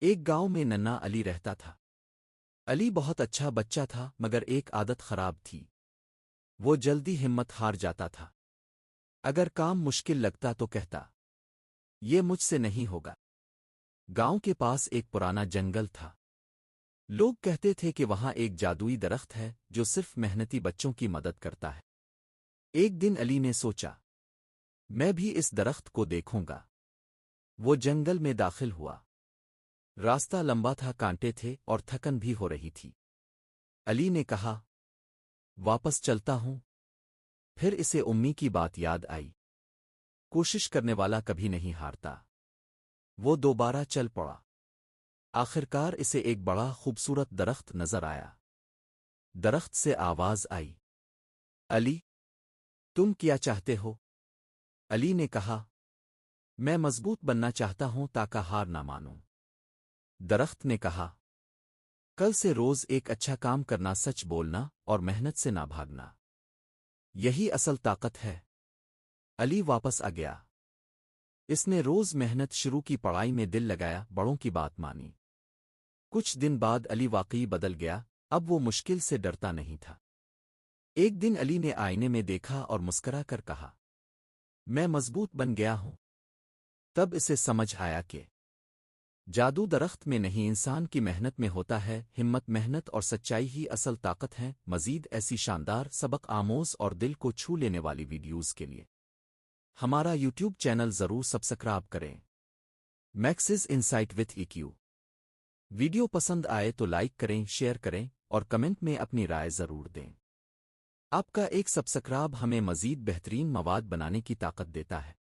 ایک گاؤں میں ننا علی رہتا تھا۔ علی بہت اچھا بچہ تھا مگر ایک عادت خراب تھی۔ وہ جلدی ہمت ہار جاتا تھا۔ اگر کام مشکل لگتا تو کہتا، یہ مجھ سے نہیں ہوگا۔ گاؤں کے پاس ایک پرانا جنگل تھا۔ لوگ کہتے تھے کہ وہاں ایک جادوئی درخت ہے جو صرف محنتی بچوں کی مدد کرتا ہے۔ ایک دن علی نے سوچا، میں بھی اس درخت کو دیکھوں گا۔ وہ جنگل میں داخل ہوا۔ راستہ لمبا تھا، کانٹے تھے اور تھکن بھی ہو رہی تھی۔ علی نے کہا، واپس چلتا ہوں۔ پھر اسے امی کی بات یاد آئی، کوشش کرنے والا کبھی نہیں ہارتا۔ وہ دوبارہ چل پڑا۔ آخرکار اسے ایک بڑا خوبصورت درخت نظر آیا۔ درخت سے آواز آئی، علی، تم کیا چاہتے ہو؟ علی نے کہا، میں مضبوط بننا چاہتا ہوں تاکہ ہار نہ مانوں۔ درخت نے کہا، کل سے روز ایک اچھا کام کرنا، سچ بولنا اور محنت سے نہ بھاگنا، یہی اصل طاقت ہے۔ علی واپس آ گیا۔ اس نے روز محنت شروع کی، پڑھائی میں دل لگایا، بڑوں کی بات مانی۔ کچھ دن بعد علی واقعی بدل گیا۔ اب وہ مشکل سے ڈرتا نہیں تھا۔ ایک دن علی نے آئینے میں دیکھا اور مسکرا کر کہا، میں مضبوط بن گیا ہوں۔ تب اسے سمجھ آیا کہ جادو درخت میں نہیں، انسان کی محنت میں ہوتا ہے۔ ہمت، محنت اور سچائی ہی اصل طاقت ہیں۔ مزید ایسی شاندار، سبق آموز اور دل کو چھو لینے والی ویڈیوز کے لیے ہمارا یوٹیوب چینل ضرور سبسکرائب کریں۔ میکسز انسائٹ وتھ ایکیو۔ ویڈیو پسند آئے تو لائک کریں، شیئر کریں اور کمنٹ میں اپنی رائے ضرور دیں۔ آپ کا ایک سبسکرائب ہمیں مزید بہترین مواد بنانے کی طاقت دیتا ہے۔